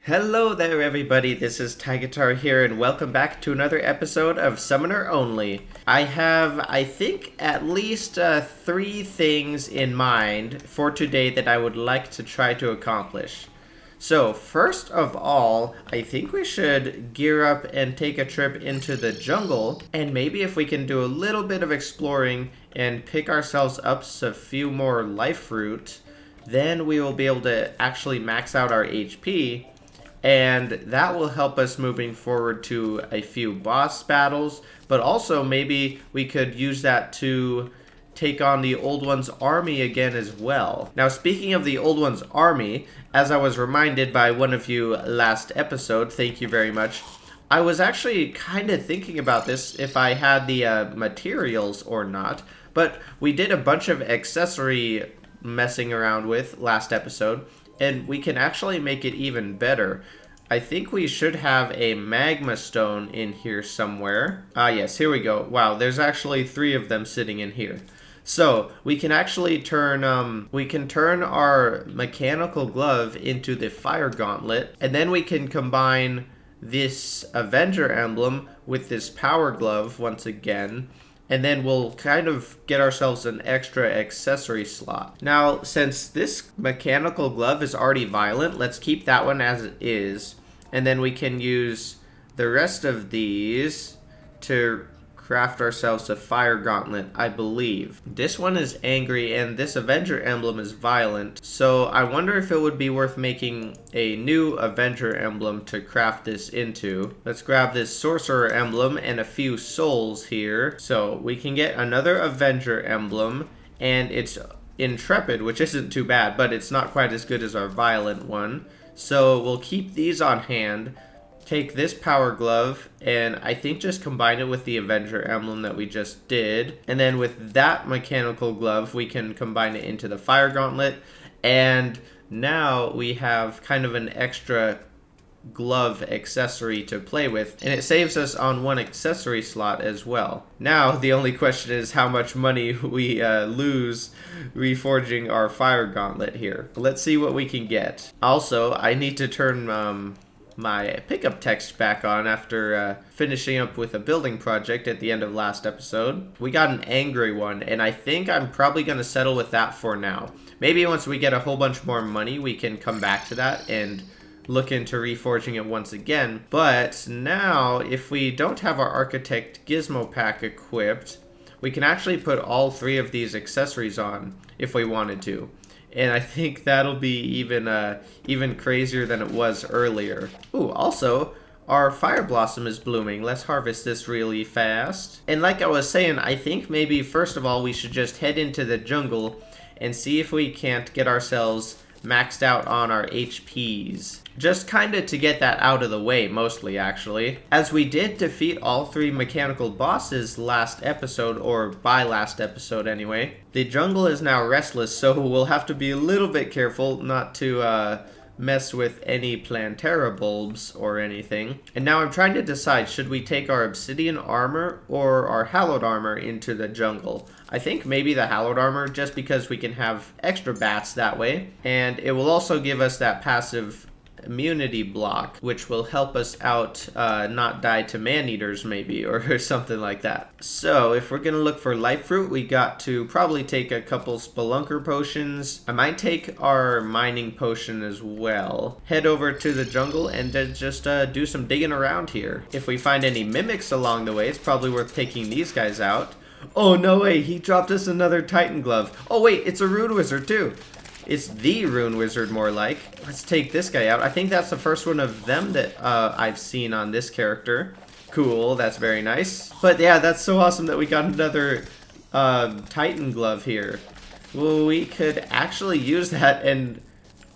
Hello there, everybody. This is Tigitar here, and welcome back to another episode of Summoner Only. I have, I think, at least three things in mind for today that I would like to try to accomplish. So, first of all, I think we should gear up and take a trip into the jungle, and maybe if we can do a little bit of exploring and pick ourselves up a few more life fruit, then we will be able to actually max out our HP. And that will help us moving forward to a few boss battles, but also maybe we could use that to take on the Old One's army again as well. Now, speaking of the Old One's army, as I was reminded by one of you last episode, thank you very much, I was actually kind of thinking about this if I had the materials or not, but we did a bunch of accessory messing around with last episode, and we can actually make it even better. I think we should have a magma stone in here somewhere. Yes, here we go. Wow, there's actually three of them sitting in here. So we can actually turn our mechanical glove into the fire gauntlet, and then we can combine this Avenger emblem with this power glove once again. And then we'll kind of get ourselves an extra accessory slot. Now, since this mechanical glove is already violent, let's keep that one as it is. And then we can use the rest of these to craft ourselves a fire gauntlet, I believe. This one is angry and this Avenger emblem is violent. So I wonder if it would be worth making a new Avenger emblem to craft this into. Let's grab this Sorcerer emblem and a few souls here. So we can get another Avenger emblem, and it's Intrepid, which isn't too bad, but it's not quite as good as our violent one. So we'll keep these on hand. Take this power glove and I think just combine it with the Avenger emblem that we just did. And then with that mechanical glove, we can combine it into the fire gauntlet. And now we have kind of an extra glove accessory to play with. And it saves us on one accessory slot as well. Now, the only question is how much money we lose reforging our fire gauntlet here. Let's see what we can get. Also, I need to turn my pickup text back on after finishing up with a building project at the end of last episode. We got an angry one, and I think I'm probably going to settle with that for now. Maybe once we get a whole bunch more money, we can come back to that and look into reforging it once again. But now, if we don't have our Architect Gizmo pack equipped, we can actually put all three of these accessories on if we wanted to. And I think that'll be even crazier than it was earlier. Ooh, also, our Fire Blossom is blooming. Let's harvest this really fast. And like I was saying, I think maybe first of all we should just head into the jungle and see if we can't get ourselves maxed out on our HPs. Just kinda to get that out of the way, mostly actually. As we did defeat all three mechanical bosses last episode, or by last episode anyway, the jungle is now restless, so we'll have to be a little bit careful not to mess with any Plantera bulbs or anything. And now I'm trying to decide, should we take our obsidian armor or our hallowed armor into the jungle? I think maybe the hallowed armor, just because we can have extra bats that way. And it will also give us that passive immunity block, which will help us out not die to man-eaters maybe, or something like that. So if we're gonna look for life fruit, we got to probably take a couple spelunker potions. I might take our mining potion as well. Head over to the jungle and just do some digging around here. If we find any mimics along the way, it's probably worth taking these guys out. Oh no way, he dropped us another Titan glove. Oh wait, it's a rune wizard too. It's the rune wizard, more like. Let's take this guy out. I think that's the first one of them that I've seen on this character. Cool, that's very nice. But yeah, that's so awesome that we got another Titan glove here. Well, we could actually use that, and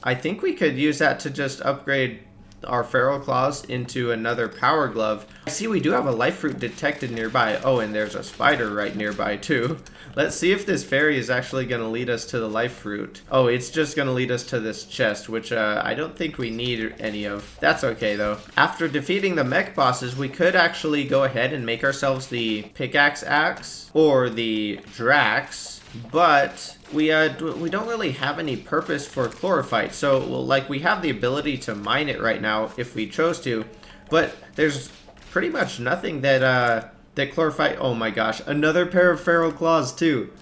I think we could use that to just upgrade our feral claws into another power glove. I see we do have a life fruit detected nearby. Oh, and there's a spider right nearby too. Let's see if this fairy is actually going to lead us to the life fruit. Oh, it's just going to lead us to this chest, which I don't think we need any of. That's okay though. After defeating the mech bosses, we could actually go ahead and make ourselves the pickaxe axe or the Drax. but we don't really have any purpose for chlorophyte. So, well, like, we have the ability to mine it right now if we chose to, but there's pretty much nothing that chlorophyte. Oh my gosh, another pair of feral claws too.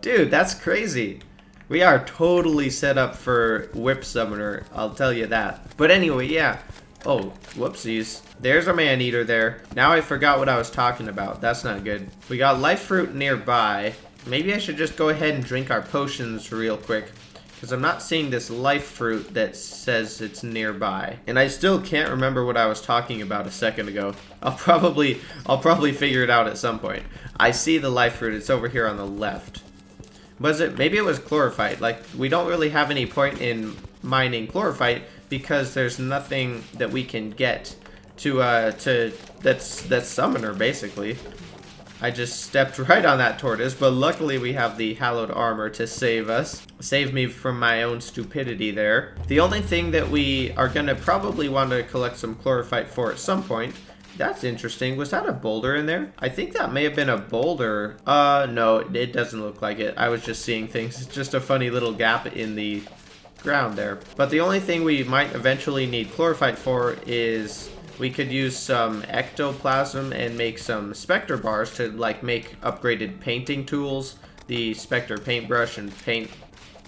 Dude, that's crazy. We are totally set up for Whip Summoner, I'll tell you that. But anyway, yeah. Oh, whoopsies. There's a man-eater there. Now I forgot what I was talking about. That's not good. We got life fruit nearby. Maybe I should just go ahead and drink our potions real quick, because I'm not seeing this life fruit that says it's nearby. And I still can't remember what I was talking about a second ago. I'll probably figure it out at some point. I see the life fruit. It's over here on the left. Maybe it was chlorophyte. Like, we don't really have any point in mining chlorophyte because there's nothing that we can get that's summoner, basically. I just stepped right on that tortoise, but luckily we have the hallowed armor to save us. Save me from my own stupidity there. The only thing that we are gonna probably want to collect some chlorophyte for at some point. That's interesting. Was that a boulder in there? I think that may have been a boulder. No, it doesn't look like it. I was just seeing things. It's just a funny little gap in the ground there. But the only thing we might eventually need chlorophyte for is we could use some ectoplasm and make some specter bars to, like, make upgraded painting tools. The specter paintbrush and paint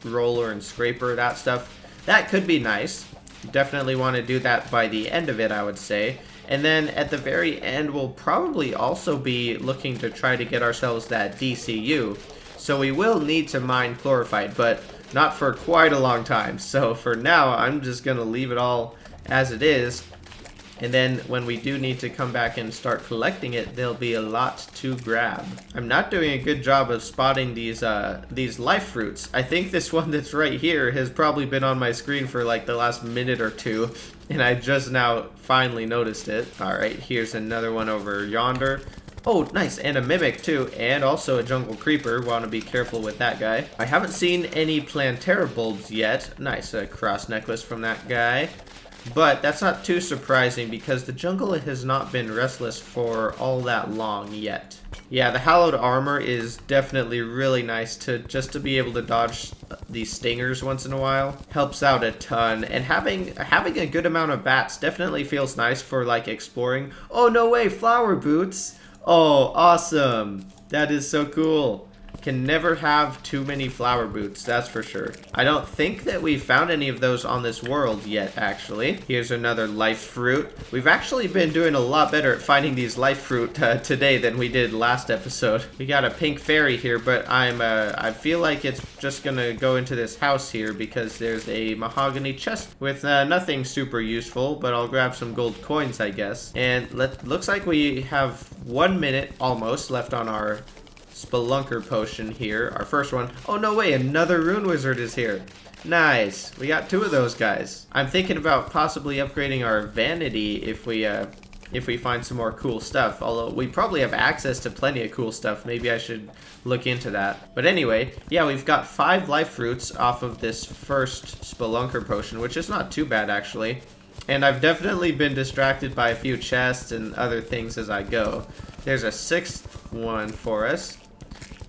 roller and scraper, that stuff. That could be nice. Definitely want to do that by the end of it, I would say. And then at the very end, we'll probably also be looking to try to get ourselves that DCU. So we will need to mine chlorophyte, but not for quite a long time. So for now, I'm just going to leave it all as it is. And then when we do need to come back and start collecting it, there'll be a lot to grab. I'm not doing a good job of spotting these life fruits. I think this one that's right here has probably been on my screen for like the last minute or two, and I just now finally noticed it. Alright, here's another one over yonder. Oh, nice, and a mimic too, and also a jungle creeper. Want to be careful with that guy. I haven't seen any Plantera bulbs yet. Nice, a cross necklace from that guy. But that's not too surprising because the jungle has not been restless for all that long yet. Yeah, the hallowed armor is definitely really nice just to be able to dodge these stingers once in a while. Helps out a ton, and having a good amount of bats definitely feels nice for like exploring. Oh, no way, flower boots. Oh, awesome. That is so cool. Can never have too many flower boots, that's for sure. I don't think that we found any of those on this world yet, actually. Here's another life fruit. We've actually been doing a lot better at finding these life fruit today than we did last episode. We got a pink fairy here, but I feel like it's just gonna go into this house here because there's a mahogany chest with nothing super useful, but I'll grab some gold coins, I guess. And looks like we have 1 minute almost left on our Spelunker potion here, our first one. Oh, no way, another rune wizard is here. Nice, we got 2 of those guys. I'm thinking about possibly upgrading our vanity if we find some more cool stuff, although we probably have access to plenty of cool stuff. Maybe I should look into that. But anyway, yeah, we've got 5 life fruits off of this first Spelunker potion, which is not too bad actually. And I've definitely been distracted by a few chests and other things as I go. There's a 6th one for us.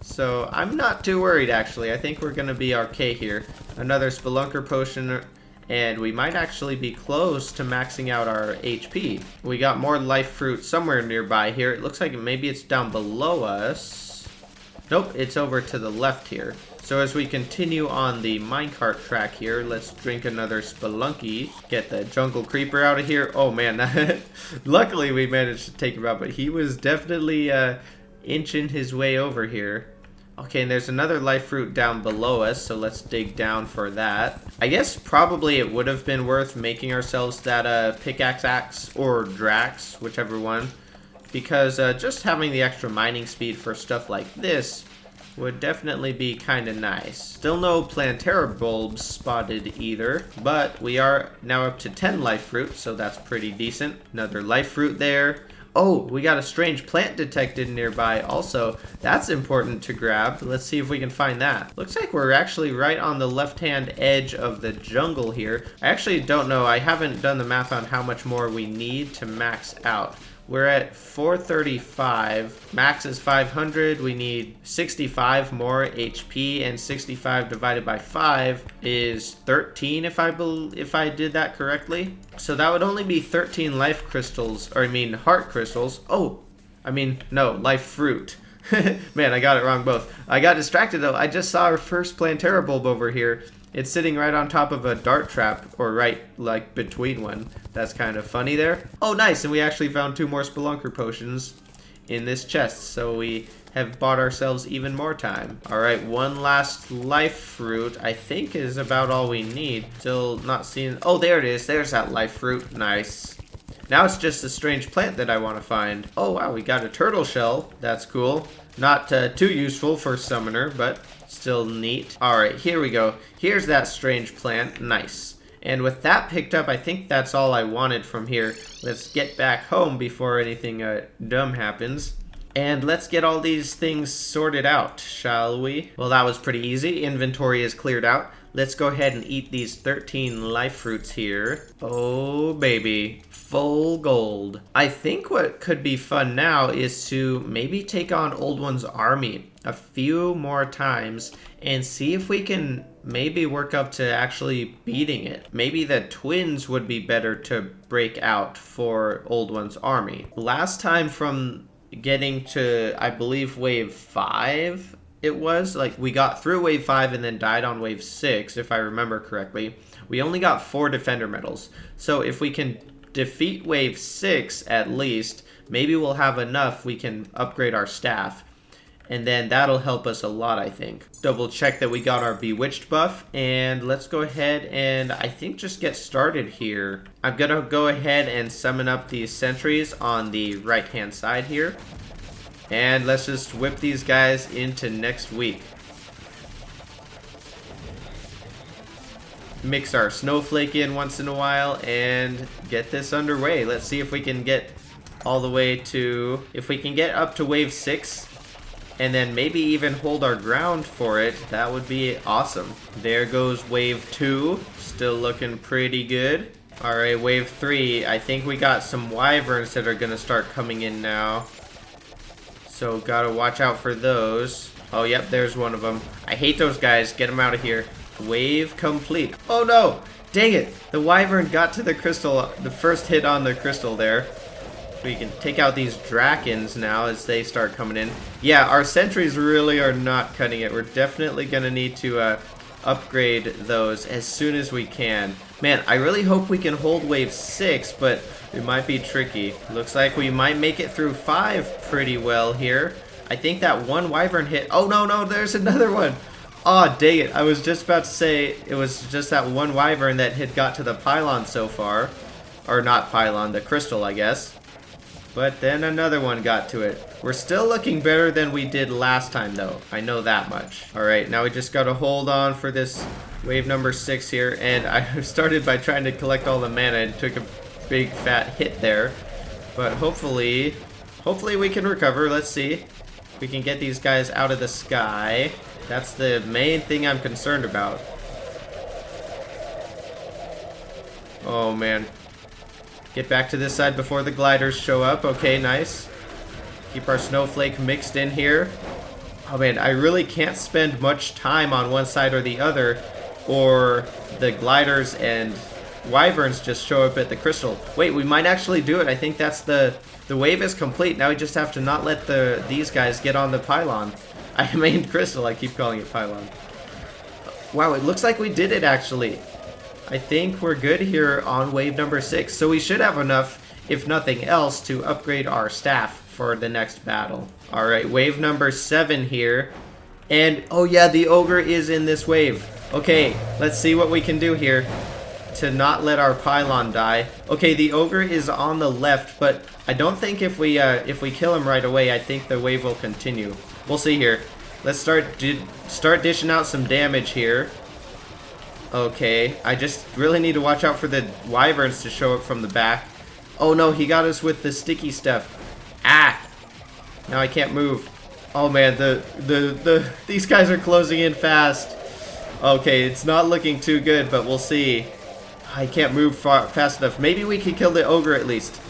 So I'm not too worried actually. I think we're going to be okay here. Another Spelunker potion, and we might actually be close to maxing out our HP. We got more life fruit somewhere nearby here. It looks like maybe it's down below us. Nope, it's over to the left here. So as we continue on the minecart track here, let's drink another Spelunky. Get the jungle creeper out of here. Oh man, luckily we managed to take him out, but he was definitely inching his way over here. Okay, and there's another life fruit down below us, so let's dig down for that. I guess probably it would have been worth making ourselves that pickaxe axe or Drax, whichever one, because just having the extra mining speed for stuff like this would definitely be kind of nice. Still no Plantera bulbs spotted either, but we are now up to 10 life fruit, so that's pretty decent. Another life fruit there. Oh, we got a strange plant detected nearby also. That's important to grab. Let's see if we can find that. Looks like we're actually right on the left-hand edge of the jungle here. I actually don't know. I haven't done the math on how much more we need to max out. We're at 435. Max is 500. We need 65 more HP, and 65 divided by 5 is 13 if I did that correctly. So that would only be 13 life crystals, or I mean heart crystals. Oh, I mean, no, life fruit. Man, I got it wrong both. I got distracted though. I just saw our first Plantera bulb over here. It's sitting right on top of a dart trap, or right, like, between one. That's kind of funny there. Oh, nice, and we actually found 2 more Spelunker potions in this chest, so we have bought ourselves even more time. Alright, one last life fruit, I think is about all we need. Still not seeing... Oh, there it is. There's that life fruit. Nice. Now it's just a strange plant that I want to find. Oh, wow, we got a turtle shell. That's cool. Not too useful for summoner, but... still neat. Alright, here we go. Here's that strange plant. Nice. And with that picked up, I think that's all I wanted from here. Let's get back home before anything dumb happens. And let's get all these things sorted out, shall we? Well, that was pretty easy. Inventory is cleared out. Let's go ahead and eat these 13 life fruits here. Oh, baby. Full gold. I think what could be fun now is to maybe take on Old One's army a few more times and see if we can maybe work up to actually beating it. Maybe the twins would be better to break out for Old One's army. Last time from getting to, I believe, wave 5, it was like we got through wave 5 and then died on wave 6, if I remember correctly. We only got 4 defender medals. So if we can defeat wave 6 at least, maybe we'll have enough we can upgrade our staff. And then that'll help us a lot, I think. Double check that we got our Bewitched buff. And let's go ahead and I think just get started here. I'm gonna go ahead and summon up these sentries on the right hand side here. And let's just whip these guys into next week. Mix our snowflake in once in a while and get this underway. Let's see if we can get all the way to... if we can get up to wave 6 and then maybe even hold our ground for it, that would be awesome. There goes wave 2. Still looking pretty good. Alright, wave 3. I think we got some wyverns that are gonna start coming in now. So gotta watch out for those. Oh, yep, there's one of them. I hate those guys. Get them out of here. Wave complete. Oh no! Dang it! The wyvern got to the crystal, the first hit on the crystal there. We can take out these drakens now as they start coming in. Yeah, our sentries really are not cutting it. We're definitely gonna need to upgrade those as soon as we can. Man, I really hope we can hold wave 6, but it might be tricky. Looks like we might make it through 5 pretty well here. I think that one wyvern hit. Oh no, no, there's another one. Aw, dang it. I was just about to say it was just that one wyvern that had got to the pylon so far. Or not pylon, the crystal, I guess. But then another one got to it. We're still looking better than we did last time, though. I know that much. Alright, now we just gotta hold on for this wave number 6 here. And I started by trying to collect all the mana and took a big fat hit there. But hopefully we can recover. Let's see. We can get these guys out of the sky. That's the main thing I'm concerned about. Oh, man. Get back to this side before the gliders show up. Okay, nice. Keep our snowflake mixed in here. Oh, man, I really can't spend much time on one side or the other, or the gliders and wyverns just show up at the crystal. Wait, we might actually do it. I think that's the wave is complete. Now we just have to not let these guys get on the pylon. I mean crystal, I keep calling it pylon. Wow, it looks like we did it actually. I think we're good here on wave number 6. So we should have enough, if nothing else, to upgrade our staff for the next battle. Alright, wave number 7 here. And, oh yeah, the ogre is in this wave. Okay, let's see what we can do here to not let our pylon die. Okay, the ogre is on the left, but I don't think if we kill him right away, I think the wave will continue. We'll see here. Let's start dishing out some damage here. Okay, I just really need to watch out for the wyverns to show up from the back. Oh no, he got us with the sticky stuff. Ah! Now I can't move. Oh man, these guys are closing in fast. Okay, it's not looking too good, but we'll see. I can't move fast enough. Maybe we can kill the ogre at least.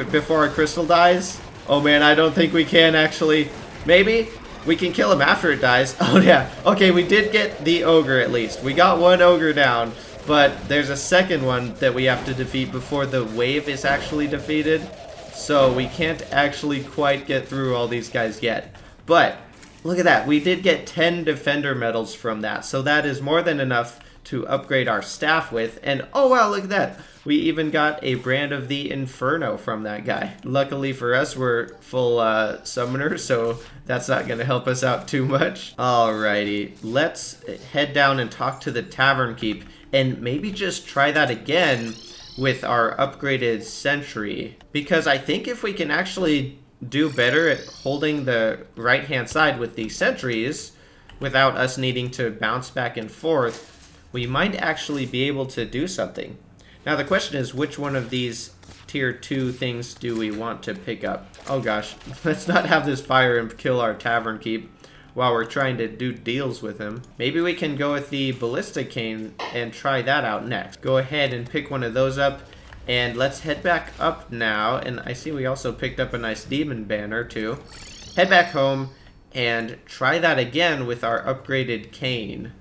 before our crystal dies? Oh man, I don't think we can actually. Maybe we can kill him after it dies. Oh yeah. Okay, we did get the ogre at least. We got one ogre down, but there's a second one that we have to defeat before the wave is actually defeated. So we can't actually quite get through all these guys yet. But look at that. We did get 10 defender medals from that. So that is more than enough to upgrade our staff with. And oh wow, look at that. We even got a brand of the Inferno from that guy. Luckily for us, we're full summoner, so that's not going to help us out too much. Alrighty, let's head down and talk to the Tavern Keep, and maybe just try that again with our upgraded Sentry. Because I think if we can actually do better at holding the right-hand side with the sentries, without us needing to bounce back and forth, we might actually be able to do something. Now the question is, which one of these tier 2 things do we want to pick up? Oh gosh, let's not have this fire and kill our Tavern Keep while we're trying to do deals with him. Maybe we can go with the Ballista Cane and try that out next. Go ahead and pick one of those up, and let's head back up now. And I see we also picked up a nice Demon Banner too. Head back home and try that again with our upgraded cane,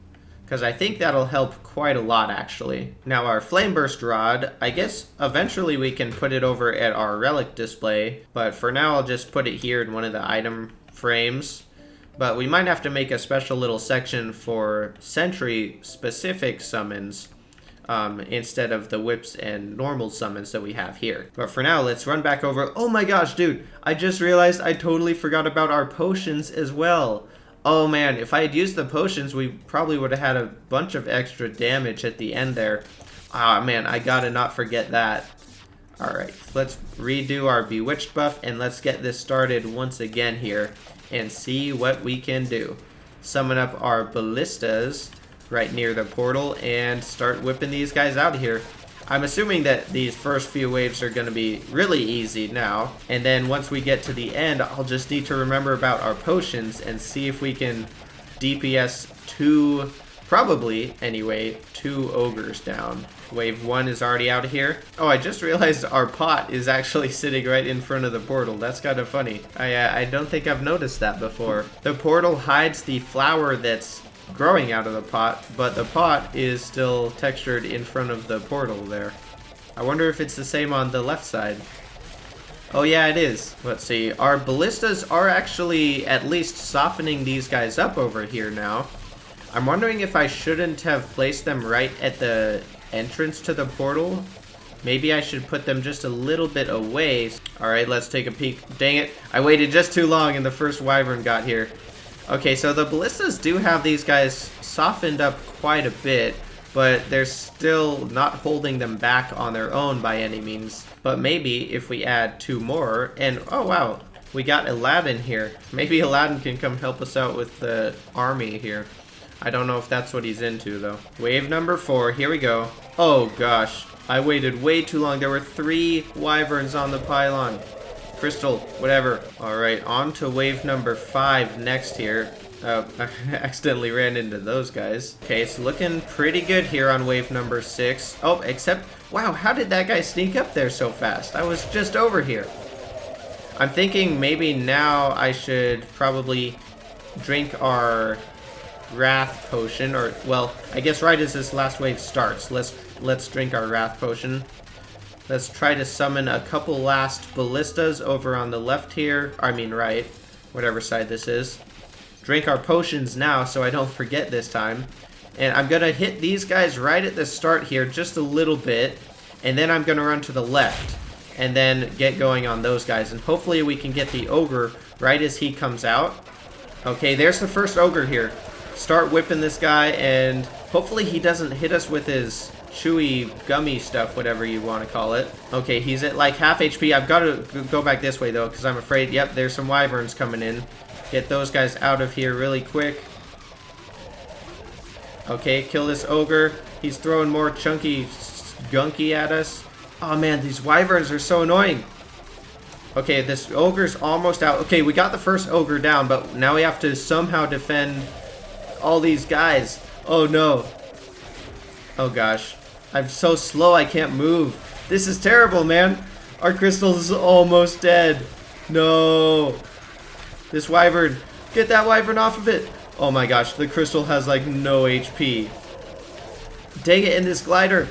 because I think that'll help quite a lot actually. Now our Flame Burst Rod, I guess eventually we can put it over at our relic display, but for now I'll just put it here in one of the item frames. But we might have to make a special little section for sentry specific summons instead of the whips and normal summons that we have here. But for now, let's run back over. Oh my gosh, dude, I just realized I totally forgot about our potions as well. Oh man, if I had used the potions, we probably would have had a bunch of extra damage at the end there. Ah man, I gotta not forget that. Alright, let's redo our Bewitched buff and let's get this started once again here and see what we can do. Summon up our ballistas right near the portal and start whipping these guys out of here. I'm assuming that these first few waves are going to be really easy now, and then once we get to the end, I'll just need to remember about our potions and see if we can DPS two, probably anyway, 2 ogres down. Wave 1 is already out of here. Oh, I just realized our pot is actually sitting right in front of the portal. That's kind of funny. I don't think I've noticed that before. The portal hides the flower that's growing out of the pot, but the pot is still textured in front of the portal there. I wonder if it's the same on the left side. Oh yeah, it is. Let's see. Our ballistas are actually at least softening these guys up over here now. I'm wondering if I shouldn't have placed them right at the entrance to the portal. Maybe I should put them just a little bit away. Alright, let's take a peek. Dang it, I waited just too long and the first wyvern got here. Okay, so the ballistas do have these guys softened up quite a bit, but they're still not holding them back on their own by any means. But maybe if we add 2 more, and oh wow, we got Aladdin here. Maybe Aladdin can come help us out with the army here. I don't know if that's what he's into though. Wave number 4, here we go. Oh gosh, I waited way too long. There were 3 wyverns on the pylon. Crystal, whatever. Alright, on to wave number 5 next here. I accidentally ran into those guys. Okay, it's looking pretty good here on wave number 6. Oh, except, wow, how did that guy sneak up there so fast? I was just over here. I'm thinking maybe now I should probably drink our Wrath Potion, or, well, I guess right as this last wave starts, let's drink our Wrath Potion. Let's try to summon a couple last ballistas over on the left here. I mean right, whatever side this is. Drink our potions now so I don't forget this time. And I'm going to hit these guys right at the start here just a little bit. And then I'm going to run to the left and then get going on those guys. And hopefully we can get the ogre right as he comes out. Okay, there's the first ogre here. Start whipping this guy and hopefully he doesn't hit us with his chewy gummy stuff, whatever you want to call it. Okay, he's at like half HP. I've got to go back this way though, because I'm afraid, yep, there's some wyverns coming in. Get those guys out of here really quick. Okay, kill this ogre. He's throwing more chunky gunky at us. Oh man, these wyverns are so annoying. Okay, this ogre's almost out. Okay, we got the first ogre down, but now we have to somehow defend all these guys. Oh no. Oh gosh. I'm so slow I can't move. This is terrible, man. Our crystal is almost dead. No. This wyvern. Get that wyvern off of it. Oh my gosh, the crystal has like no HP. Dang it, in this glider.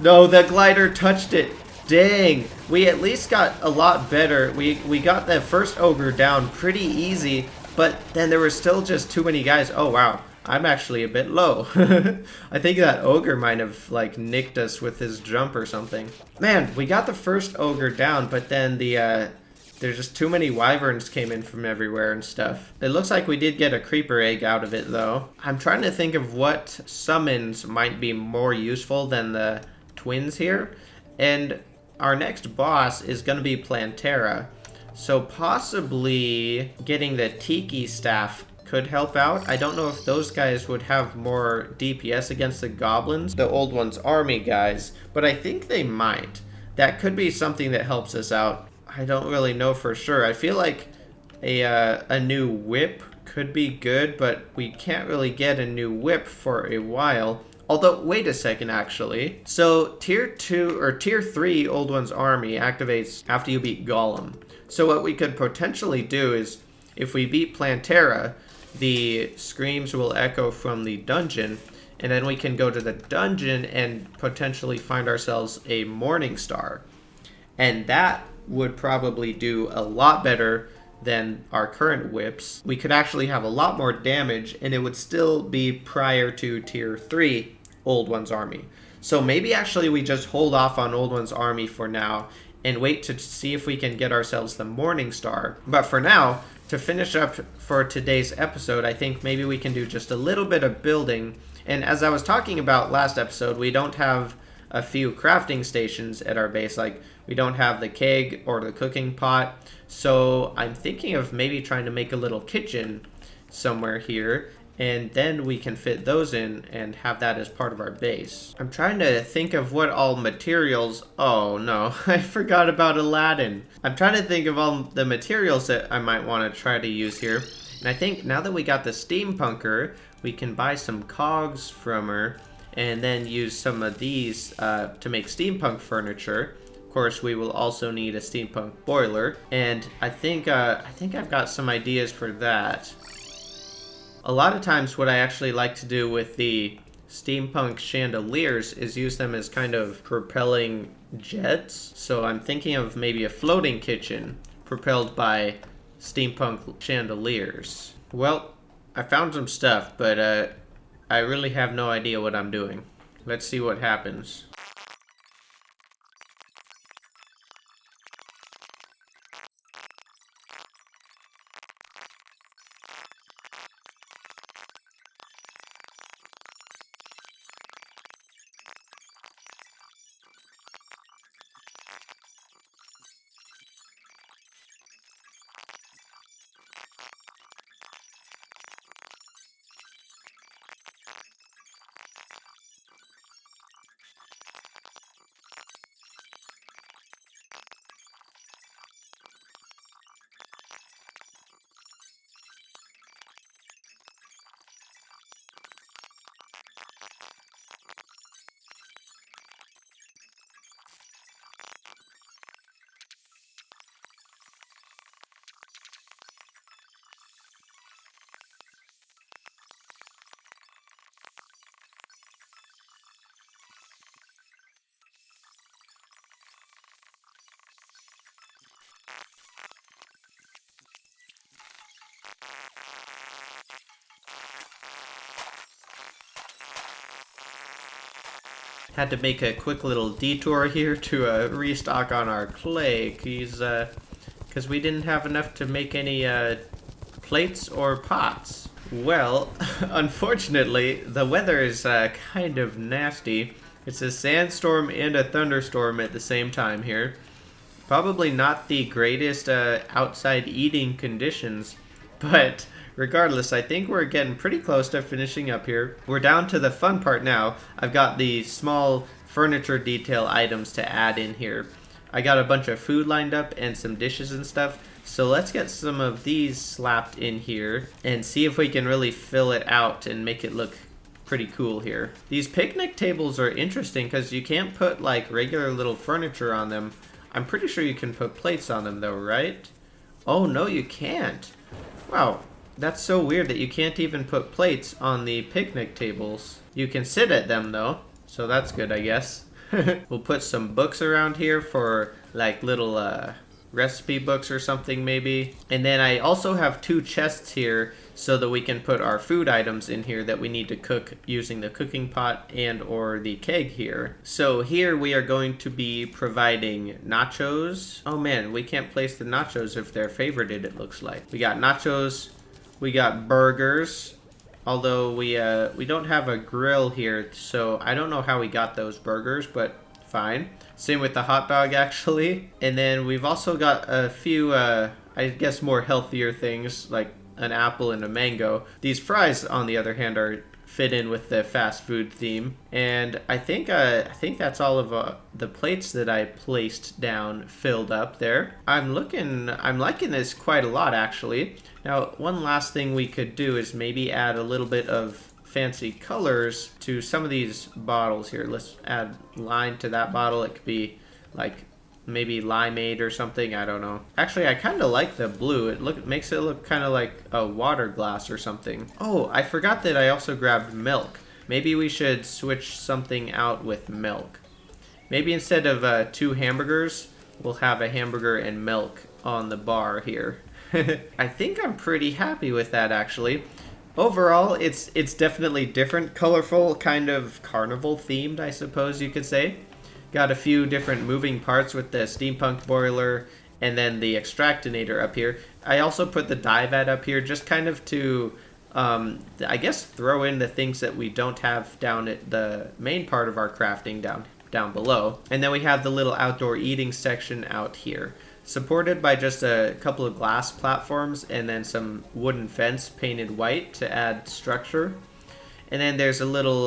No, the glider touched it. Dang. We at least got a lot better. We got that first ogre down pretty easy, but then there were still just too many guys. Oh wow. I'm actually a bit low. I think that ogre might have like nicked us with his jump or something. Man, we got the first ogre down, but then there's just too many wyverns came in from everywhere and stuff. It looks like we did get a creeper egg out of it though. I'm trying to think of what summons might be more useful than the twins here. And our next boss is going to be Plantera. So possibly getting the Tiki staff could help out. I don't know if those guys would have more DPS against the goblins, the old one's army guys, but I think they might. That could be something that helps us out. I don't really know for sure. I feel like a new whip could be good, but we can't really get a new whip for a while. Although, wait a second actually. So tier 2 or tier 3 old one's army activates after you beat Golem. So what we could potentially do is if we beat Plantera, the screams will echo from the dungeon, and then we can go to the dungeon and potentially find ourselves a Morning Star. And that would probably do a lot better than our current whips. We could actually have a lot more damage, and it would still be prior to tier 3 Old One's Army. So maybe actually we just hold off on Old One's Army for now and wait to see if we can get ourselves the Morning Star. But for now, to finish up for today's episode, I think maybe we can do just a little bit of building. And as I was talking about last episode, we don't have a few crafting stations at our base. Like, we don't have the keg or the cooking pot. So I'm thinking of maybe trying to make a little kitchen somewhere here, and then we can fit those in and have that as part of our base. I'm trying to think of what all materials... Oh no, I forgot about Aladdin. I'm trying to think of all the materials that I might want to try to use here. And I think now that we got the steampunker, we can buy some cogs from her and then use some of these to make steampunk furniture. Of course, we will also need a steampunk boiler, and I think I've got some ideas for that. A lot of times what I actually like to do with the steampunk chandeliers is use them as kind of propelling jets. So I'm thinking of maybe a floating kitchen propelled by steampunk chandeliers. Well, I found some stuff, but I really have no idea what I'm doing. Let's see what happens. Had to make a quick little detour here to restock on our clay, because we didn't have enough to make any plates or pots. Well, unfortunately, the weather is kind of nasty. It's a sandstorm and a thunderstorm at the same time here. Probably not the greatest outside eating conditions, but regardless, I think we're getting pretty close to finishing up here. We're down to the fun part now. I've got the small furniture detail items to add in here. I got a bunch of food lined up and some dishes and stuff. So let's get some of these slapped in here and see if we can really fill it out and make it look pretty cool here. These picnic tables are interesting because you can't put like regular little furniture on them. I'm pretty sure you can put plates on them though, right? Oh, no, you can't. Wow, that's so weird that you can't even put plates on the picnic tables. You can sit at them though, so that's good, I guess. We'll put some books around here for like little recipe books or something maybe. And then I also have 2 chests here so that we can put our food items in here that we need to cook using the cooking pot and or the keg here. So here we are going to be providing nachos. Oh man, we can't place the nachos if they're favorited, it looks like. We got nachos, we got burgers, although we don't have a grill here, so I don't know how we got those burgers, but fine. Same with the hot dog, actually. And then we've also got a few, I guess, more healthier things, like an apple and a mango. These fries, on the other hand, are fit in with the fast food theme. And I think that's all of the plates that I placed down filled up there. I'm liking this quite a lot, actually. Now, one last thing we could do is maybe add a little bit of fancy colors to some of these bottles here. Let's add lime to that bottle. It could be like maybe limeade or something. I don't know. Actually, I kind of like the blue. It makes it look kind of like a water glass or something. Oh, I forgot that I also grabbed milk. Maybe we should switch something out with milk. Maybe instead of 2 hamburgers, we'll have a hamburger and milk on the bar here. I think I'm pretty happy with that, actually. Overall, it's definitely different, colorful, kind of carnival themed, I suppose you could say. Got a few different moving parts with the steampunk boiler and then the extractinator up here. I also put the dye vat up here just kind of to, I guess, throw in the things that we don't have down at the main part of our crafting down below. And then we have the little outdoor eating section out here, supported by just a couple of glass platforms and then some wooden fence painted white to add structure. And then there's a little,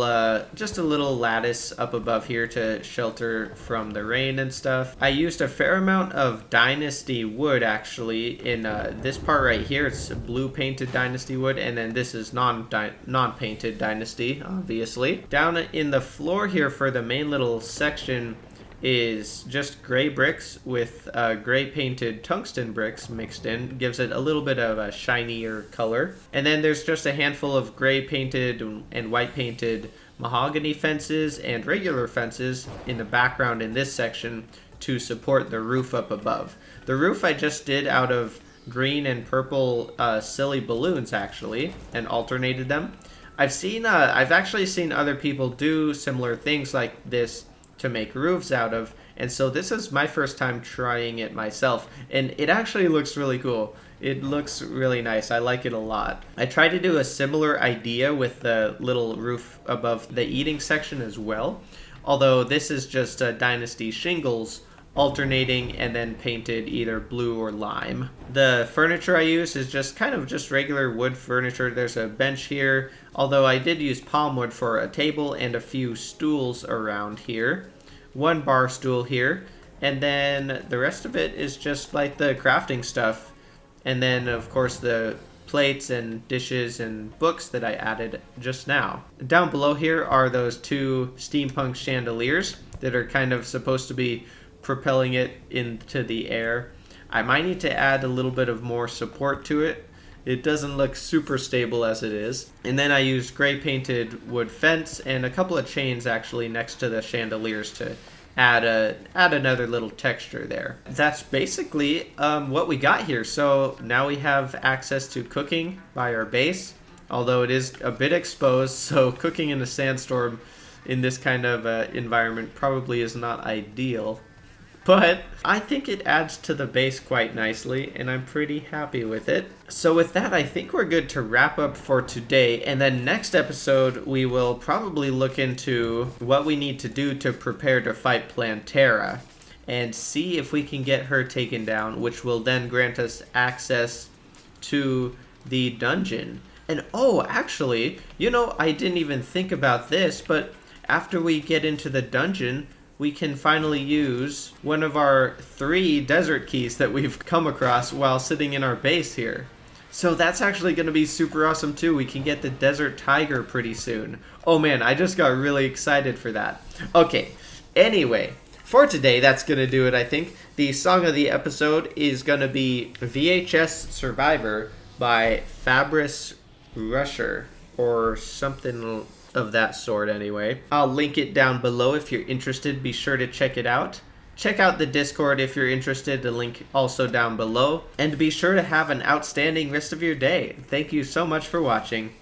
just a little lattice up above here to shelter from the rain and stuff. I used a fair amount of Dynasty wood, actually, in this part right here. It's blue painted Dynasty wood, and then this is non-painted Dynasty, obviously. Down in the floor here for the main little section is just gray bricks with gray painted tungsten bricks mixed in. Gives it a little bit of a shinier color. And then there's just a handful of gray painted and white painted mahogany fences and regular fences in the background in this section to support the roof up above. The roof I just did out of green and purple silly balloons, actually, and alternated them. I've actually seen other people do similar things like this to make roofs out of, and so this is my first time trying it myself, and it actually looks really cool. It looks really nice. I like it a lot. I tried to do a similar idea with the little roof above the eating section as well, although this is just Dynasty shingles alternating and then painted either blue or lime. The furniture I use is just kind of just regular wood furniture. There's a bench here, although I did use palm wood for a table and a few stools around here. One bar stool here, and then the rest of it is just like the crafting stuff. And then of course the plates and dishes and books that I added just now. Down below here are those 2 steampunk chandeliers that are kind of supposed to be propelling it into the air. I might need to add a little bit of more support to it. It doesn't look super stable as it is. And then I used gray painted wood fence and a couple of chains actually next to the chandeliers to add another little texture there. That's basically what we got here. So now we have access to cooking by our base, although it is a bit exposed, so cooking in a sandstorm in this kind of environment probably is not ideal. But I think it adds to the base quite nicely, and I'm pretty happy with it. So with that, I think we're good to wrap up for today. And then next episode, we will probably look into what we need to do to prepare to fight Plantera and see if we can get her taken down, which will then grant us access to the dungeon. And oh, actually, I didn't even think about this, but after we get into the dungeon, we can finally use one of our 3 desert keys that we've come across while sitting in our base here. So that's actually going to be super awesome too. We can get the desert tiger pretty soon. Oh man, I just got really excited for that. Okay, anyway, for today, that's going to do it, I think. The song of the episode is going to be VHS Survivor by Fabris Rusher, or something of that sort anyway. I'll link it down below if you're interested. Be sure to check it out. Check out the Discord if you're interested. The link also down below. And be sure to have an outstanding rest of your day. Thank you so much for watching.